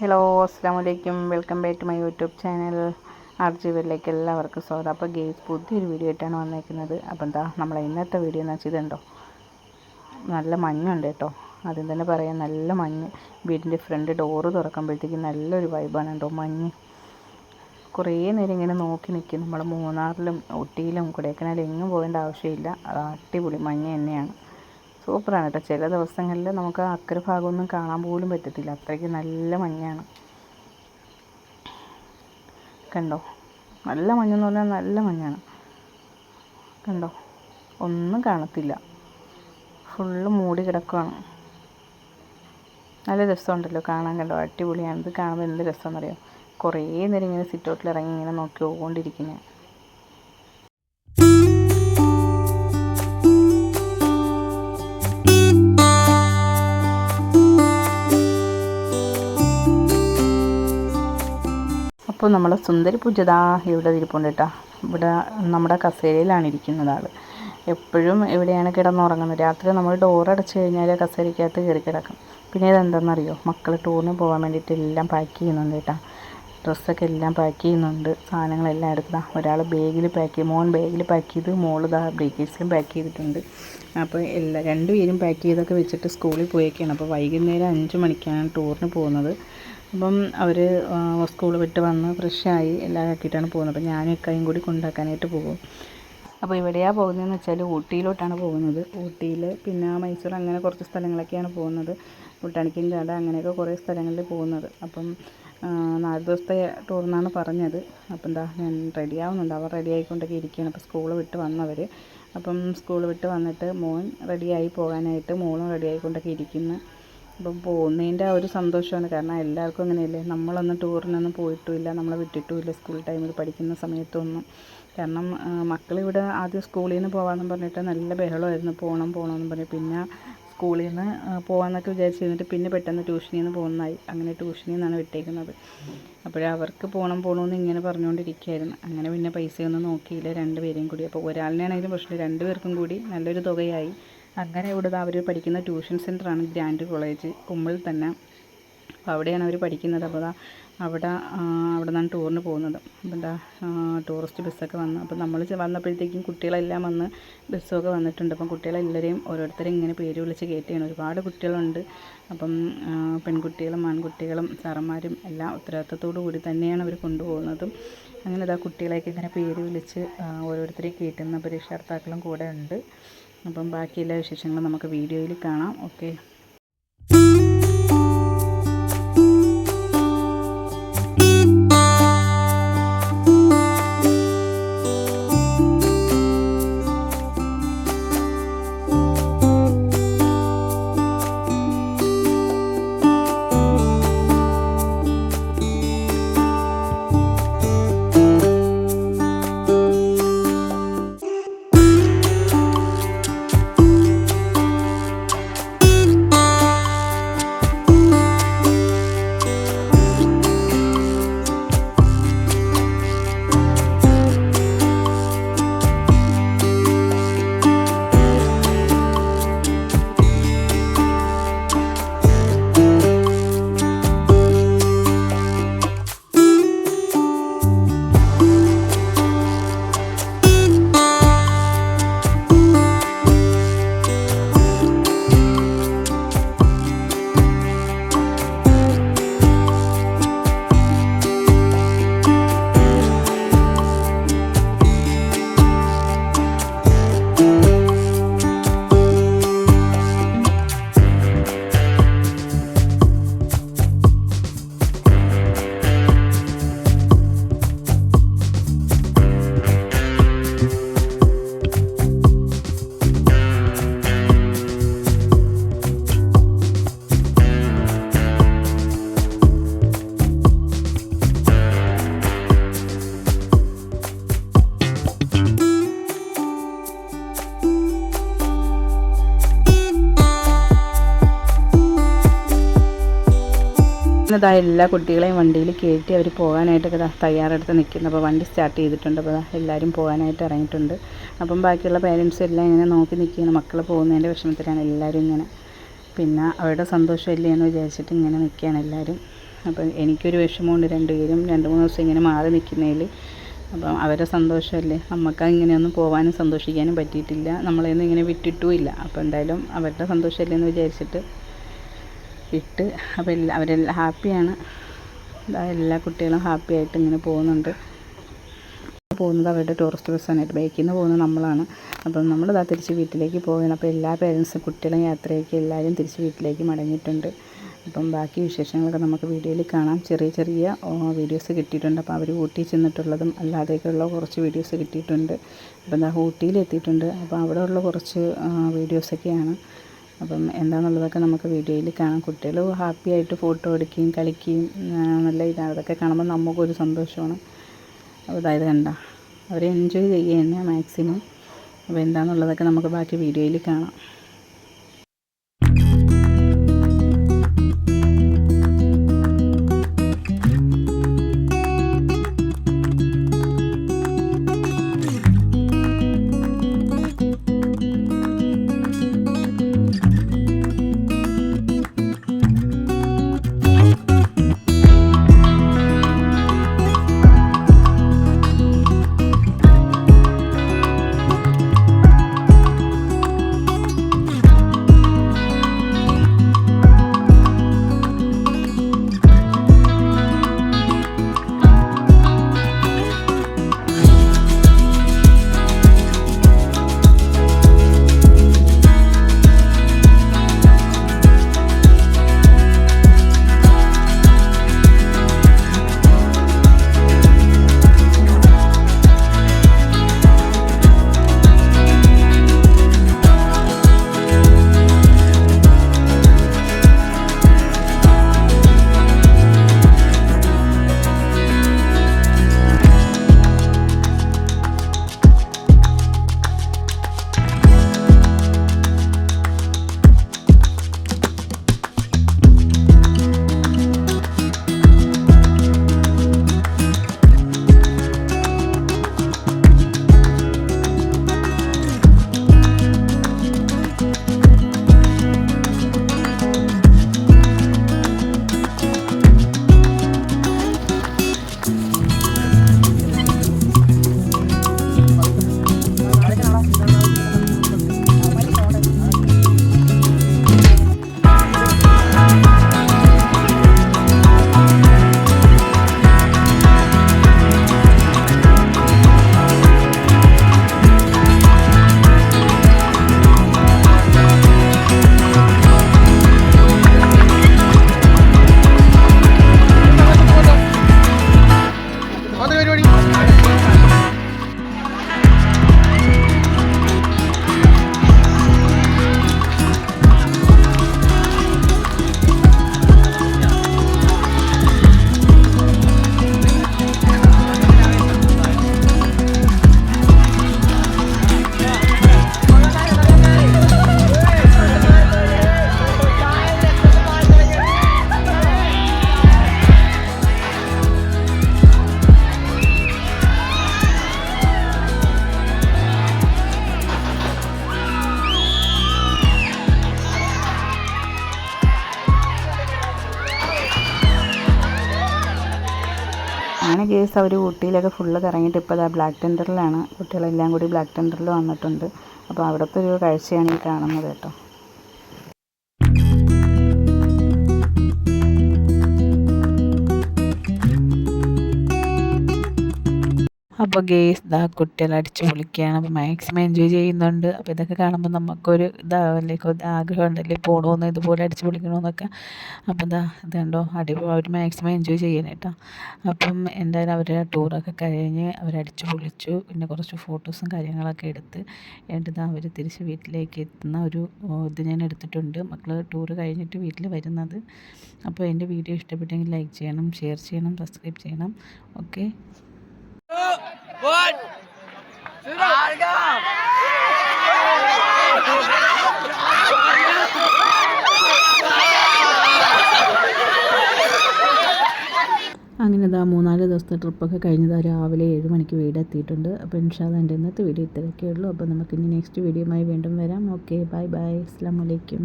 Hello അസ്സാമലൈക്കും welcome back to my YouTube channel ആർജിവിലേക്ക് എല്ലാവർക്കും സ്വാഗതം. അപ്പോൾ ഗെയ്സ് പുതിയൊരു വീഡിയോ ആയിട്ടാണ് വന്നേക്കുന്നത്. അപ്പോൾ എന്താ നമ്മളെ ഇന്നത്തെ വീഡിയോ എന്ന് വെച്ചാൽ ഇതുണ്ടോ, നല്ല മഞ്ഞുണ്ട് കേട്ടോ. ആദ്യം തന്നെ പറയാം, നല്ല മഞ്ഞ്. വീടിൻ്റെ ഫ്രണ്ട് ഡോറ് തുറക്കുമ്പോഴത്തേക്കും നല്ലൊരു വൈബാണ് കേട്ടോ. മഞ്ഞ് കുറേ നേരം ഇങ്ങനെ നോക്കി നിൽക്കും. നമ്മൾ മൂന്നാറിലും ഊട്ടിയിലും കൊടൈക്കനാലും എങ്ങും പോകേണ്ട ആവശ്യമില്ല. അത് അടിപൊളി മഞ്ഞ് തന്നെയാണ്. സൂപ്പറാണ് കേട്ടോ. ചില ദിവസങ്ങളിൽ നമുക്ക് അക്കരെ ഭാഗമൊന്നും കാണാൻ പോലും പറ്റത്തില്ല, അത്രയ്ക്ക് നല്ല മഞ്ഞാണ്. കണ്ടോ, നല്ല മഞ്ഞെന്ന് പറഞ്ഞാൽ നല്ല മഞ്ഞാണ്. കണ്ടോ, ഒന്നും കാണത്തില്ല, ഫുള്ള് മൂടി കിടക്കുകയാണ്. നല്ല രസമുണ്ടല്ലോ കാണാൻ. കണ്ടോ, അടിപൊളിയാണ്. ഇത് കാണുമ്പോൾ എന്ത് രസമെന്നറിയാം. കുറേ നേരം ഇങ്ങനെ സിറ്റൗട്ടിൽ ഇറങ്ങി ഇങ്ങനെ നോക്കി പോകൊണ്ടിരിക്കുന്നത്. അപ്പോൾ നമ്മളെ സുന്ദരി പൂജ ഇവിടെ ഇരിപ്പുണ്ട് കേട്ടോ. ഇവിടെ നമ്മുടെ കസേരയിലാണ് ഇരിക്കുന്നത് ആൾ. എപ്പോഴും എവിടെയാണ് കിടന്നുറങ്ങുന്നത്. രാത്രി നമ്മൾ ഡോറടച്ച് കഴിഞ്ഞാൽ കസേരയ്ക്കകത്ത് കയറി കിടക്കും. പിന്നെ ഇതെന്താണെന്നറിയോ, മക്കൾ ടൂറിന് പോകാൻ വേണ്ടിയിട്ട് എല്ലാം പാക്ക് ചെയ്യുന്നുണ്ട് കേട്ടോ. ഡ്രസ്സൊക്കെ എല്ലാം പാക്ക് ചെയ്യുന്നുണ്ട്. സാധനങ്ങളെല്ലാം എടുക്കുക. ഒരാൾ ബാഗിൽ പാക്ക് ചെയ്യും, മോൻ ബാഗിൽ പാക്ക് ചെയ്ത്, മോൾ ബ്രീഫ് കേസിലും പാക്ക് ചെയ്തിട്ടുണ്ട്. അപ്പോൾ രണ്ടുപേരും പാക്ക് ചെയ്തൊക്കെ വെച്ചിട്ട് സ്കൂളിൽ പോയേക്കാണ്. അപ്പോൾ വൈകുന്നേരം 5 മണിക്കാണ് ടൂറിന് പോകുന്നത്. അപ്പം അവർ സ്കൂൾ വിട്ട് വന്ന് ഫ്രഷായി എല്ലാം ആക്കിയിട്ടാണ് പോകുന്നത്. അപ്പോൾ ഞാനും ഇക്കയും കൂടി കൊണ്ടാക്കാനായിട്ട് പോകും. അപ്പോൾ എവിടെയാണ് പോകുന്നതെന്ന് വെച്ചാൽ ഊട്ടിയിലോട്ടാണ് പോകുന്നത്. ഊട്ടിയിൽ പിന്നെ മൈസൂർ, അങ്ങനെ കുറച്ച് സ്ഥലങ്ങളൊക്കെയാണ് പോകുന്നത്. ബൊട്ടാണിക്കൽ അങ്ങനെയൊക്കെ കുറേ സ്ഥലങ്ങളിൽ പോകുന്നത്. അപ്പം 4 ദിവസത്തെ ടൂറിനാണ് പറഞ്ഞത്. അപ്പം എന്താ, ഞാൻ റെഡി ആവുന്നുണ്ട്. അവർ റെഡി ആയിക്കൊണ്ടൊക്കെ ഇരിക്കുകയാണ്. അപ്പോൾ സ്കൂൾ വിട്ട് വന്നവർ. അപ്പം സ്കൂൾ വിട്ട് വന്നിട്ട് മോൻ റെഡിയായി പോകാനായിട്ട്, മോളും റെഡി ആയിക്കൊണ്ടൊക്കെ ഇരിക്കുന്നു. അപ്പം പോകുന്നതിൻ്റെ ആ ഒരു സന്തോഷമാണ്. കാരണം എല്ലാവർക്കും അങ്ങനെയല്ലേ, നമ്മളൊന്നും ടൂറിനൊന്നും പോയിട്ടുമില്ല, നമ്മളെ വിട്ടിട്ടുമില്ല സ്കൂൾ ടൈമിൽ പഠിക്കുന്ന സമയത്തൊന്നും. കാരണം മക്കളിവിടെ ആദ്യം സ്കൂളിൽ നിന്ന് പോകാമെന്ന് പറഞ്ഞിട്ട് നല്ല ബഹളമായിരുന്നു, പോകണമെന്ന് പറഞ്ഞ്. പിന്നെ സ്കൂളിൽ നിന്ന് പോകാമെന്നൊക്കെ വിചാരിച്ചിരുന്നിട്ട് പിന്നെ പെട്ടെന്ന് ട്യൂഷനിൽ നിന്ന് പോകുന്നതായി. അങ്ങനെ ട്യൂഷനിൽ നിന്നാണ് വിട്ടേക്കുന്നത്. അപ്പോഴവർക്ക് പോകണമെന്ന് ഇങ്ങനെ പറഞ്ഞുകൊണ്ടിരിക്കുകയായിരുന്നു. അങ്ങനെ പിന്നെ പൈസയൊന്നും നോക്കിയില്ല, 2 പേരെയും കൂടി. അപ്പോൾ ഒരാളിനാണെങ്കിലും പ്രശ്നമില്ല, 2 പേർക്കും കൂടി നല്ലൊരു തുകയായി. അങ്ങനെ ഇവിടെ അവർ പഠിക്കുന്ന ട്യൂഷൻ സെൻ്ററാണ് ഗ്രാൻഡ് കോളേജ്, കുമ്മിൽ തന്നെ. അപ്പോൾ അവിടെയാണ് അവർ പഠിക്കുന്നത്. അപ്പോൾ അവിടെ നിന്നാണ് ടൂറിന് പോകുന്നത്. അപ്പോൾ എന്താ, ടൂറിസ്റ്റ് ബസ്സൊക്കെ വന്നു. അപ്പോൾ നമ്മൾ വന്നപ്പോഴത്തേക്കും കുട്ടികളെല്ലാം വന്ന്, ബസ്സൊക്കെ വന്നിട്ടുണ്ട്. അപ്പം കുട്ടികളെല്ലാവരെയും ഓരോരുത്തരും ഇങ്ങനെ പേര് വിളിച്ച് കയറ്റിയാണ്. ഒരുപാട് കുട്ടികളുണ്ട്. അപ്പം പെൺകുട്ടികളും ആൺകുട്ടികളും സാറന്മാരും എല്ലാം ഉത്തരവാദിത്തത്തോടു കൂടി തന്നെയാണ് അവർ കൊണ്ടുപോകുന്നതും. അങ്ങനെ ഇതാ കുട്ടികളെയൊക്കെ ഇങ്ങനെ പേര് വിളിച്ച് ഓരോരുത്തരെയും കയറ്റുന്ന രക്ഷകർത്താക്കളും കൂടെ ഉണ്ട്. അപ്പം ബാക്കി എല്ലാ വിശേഷങ്ങളും നമുക്ക് വീഡിയോയിൽ കാണാം. ഓക്കെ. ഇതാ എല്ലാ കുട്ടികളെയും വണ്ടിയിൽ കയറ്റി അവർ പോകാനായിട്ടൊക്കെ തയ്യാറെടുത്ത് നിൽക്കുന്നു. അപ്പോൾ വണ്ടി സ്റ്റാർട്ട് ചെയ്തിട്ടുണ്ട്. അപ്പോൾ എല്ലാവരും പോകാനായിട്ട് ഇറങ്ങിയിട്ടുണ്ട്. അപ്പം ബാക്കിയുള്ള പേരൻസും എല്ലാം ഇങ്ങനെ നോക്കി നിൽക്കുകയാണ്. മക്കൾ പോകുന്നതിൻ്റെ വിഷമത്തിലാണ് എല്ലാവരും ഇങ്ങനെ. പിന്നെ അവരുടെ സന്തോഷമില്ലേ എന്ന് വിചാരിച്ചിട്ട് ഇങ്ങനെ നിൽക്കുകയാണ് എല്ലാവരും. അപ്പം എനിക്കൊരു വിഷമമുണ്ട്, രണ്ടുപേരും 2-3 ദിവസം ഇങ്ങനെ മാറി നിൽക്കുന്നതിൽ. അപ്പം അവരുടെ സന്തോഷമല്ലേ, നമുക്ക് ഇങ്ങനെയൊന്നും പോകാനും സന്തോഷിക്കാനും പറ്റിയിട്ടില്ല, നമ്മളെയൊന്നും ഇങ്ങനെ വിട്ടിട്ടുമില്ല. അപ്പോൾ എന്തായാലും അവരുടെ സന്തോഷമല്ലേ എന്ന് വിചാരിച്ചിട്ട് വിട്ട്. അപ്പോൾ അവരെല്ലാം ഹാപ്പിയാണ്. എല്ലാ കുട്ടികളും ഹാപ്പി ആയിട്ട് ഇങ്ങനെ പോകുന്നത് അവരുടെ ടൂറിസ്റ്റ് ബസ്സാനായിട്ട്. ബൈക്കിൽ നിന്ന് പോകുന്നത് നമ്മളാണ്. അപ്പം നമ്മളിതാ തിരിച്ച് വീട്ടിലേക്ക് പോവുകയാണ്. അപ്പോൾ എല്ലാ പേരൻസും കുട്ടികളും യാത്രയ്ക്ക് എല്ലാവരും തിരിച്ച് വീട്ടിലേക്ക് മടങ്ങിയിട്ടുണ്ട്. അപ്പം ബാക്കി വിശേഷങ്ങളൊക്കെ നമുക്ക് വീഡിയോയിൽ കാണാം. ചെറിയ വീഡിയോസ് കിട്ടിയിട്ടുണ്ട്. അപ്പോൾ അവർ ഊട്ടി ചെന്നിട്ടുള്ളതും അല്ലാതെയൊക്കെയുള്ള കുറച്ച് വീഡിയോസ് കിട്ടിയിട്ടുണ്ട്. അപ്പോൾ എന്താ ഊട്ടിയിൽ എത്തിയിട്ടുണ്ട്. അപ്പോൾ അവിടെ ഉള്ള കുറച്ച് വീഡിയോസൊക്കെയാണ്. അപ്പം എന്താണെന്നുള്ളതൊക്കെ നമുക്ക് വീഡിയോയിൽ കാണാം. കുട്ടികൾ ഹാപ്പി ആയിട്ട് ഫോട്ടോ എടുക്കുകയും കളിക്കുകയും നല്ല ഇതാണ്. അതൊക്കെ കാണുമ്പോൾ നമുക്കൊരു സന്തോഷമാണ്. അപ്പോൾ അതായത് അവർ എൻജോയ് ചെയ്യുകയാണ് മാക്സിമം. അപ്പോൾ എന്താണെന്നുള്ളതൊക്കെ നമുക്ക് ബാക്കി വീഡിയോയിൽ കാണാം. അങ്ങനെ കേസ് അവർ ഊട്ടിയിലൊക്കെ ഫുള്ള് കറങ്ങിയിട്ട് ഇപ്പോൾ ബ്ലാക്ക് ടെൻഡറിലാണ്. കുട്ടികളെല്ലാം കൂടി ബ്ലാക്ക് ടെൻഡറിൽ വന്നിട്ടുണ്ട്. അപ്പോൾ അവിടുത്തെ ഒരു കാഴ്ചയാണ് ഈ കാണുന്നത് കേട്ടോ. അപ്പോൾ ഗെയ്സ് കുട്ടികൾ അടിച്ച് പൊളിക്കുകയാണ്. അപ്പോൾ മാക്സിമം എൻജോയ് ചെയ്യുന്നുണ്ട്. അപ്പോൾ ഇതൊക്കെ കാണുമ്പോൾ നമുക്കൊരു ഇതാവല്ലേ, ആഗ്രഹം ഉണ്ടല്ലേ പോകണമെന്ന്, ഇതുപോലെ അടിച്ച് പൊളിക്കണമെന്നൊക്കെ. അപ്പോൾ ഇതുണ്ടോ അവർ മാക്സിമം എൻജോയ് ചെയ്യണം കേട്ടോ. അപ്പം എന്തായാലും അവരുടെ ടൂറൊക്കെ കഴിഞ്ഞ് അവരടിച്ച് പൊളിച്ചു. പിന്നെ കുറച്ച് ഫോട്ടോസും കാര്യങ്ങളൊക്കെ എടുത്ത് എന്നിട്ട് അവർ തിരിച്ച് വീട്ടിലേക്ക് എത്തുന്ന ഒരു ഇത് ഞാൻ എടുത്തിട്ടുണ്ട്. മക്കൾ ടൂറ് കഴിഞ്ഞിട്ട് വീട്ടിൽ വരുന്നത്. അപ്പോൾ എൻ്റെ വീഡിയോ ഇഷ്ടപ്പെട്ടെങ്കിൽ ലൈക്ക് ചെയ്യണം, ഷെയർ ചെയ്യണം, സബ്സ്ക്രൈബ് ചെയ്യണം. ഓക്കെ. അങ്ങനെ 3-4 ദിവസത്തെ ട്രിപ്പൊക്കെ കഴിഞ്ഞത് രാവിലെ 7 മണിക്ക് വീടെത്തിയിട്ടുണ്ട്. അപ്പോൾ ഇൻഷാ അല്ലാഹ് എൻ്റെ ഇന്നത്തെ വീഡിയോ ഇത്രയൊക്കെ ഉള്ളൂ. അപ്പോൾ നമുക്കിനി നെക്സ്റ്റ് വീഡിയോയുമായി വീണ്ടും വരാം. ഓക്കെ, ബൈ ബൈ, അസ്സലാമു അലൈക്കും.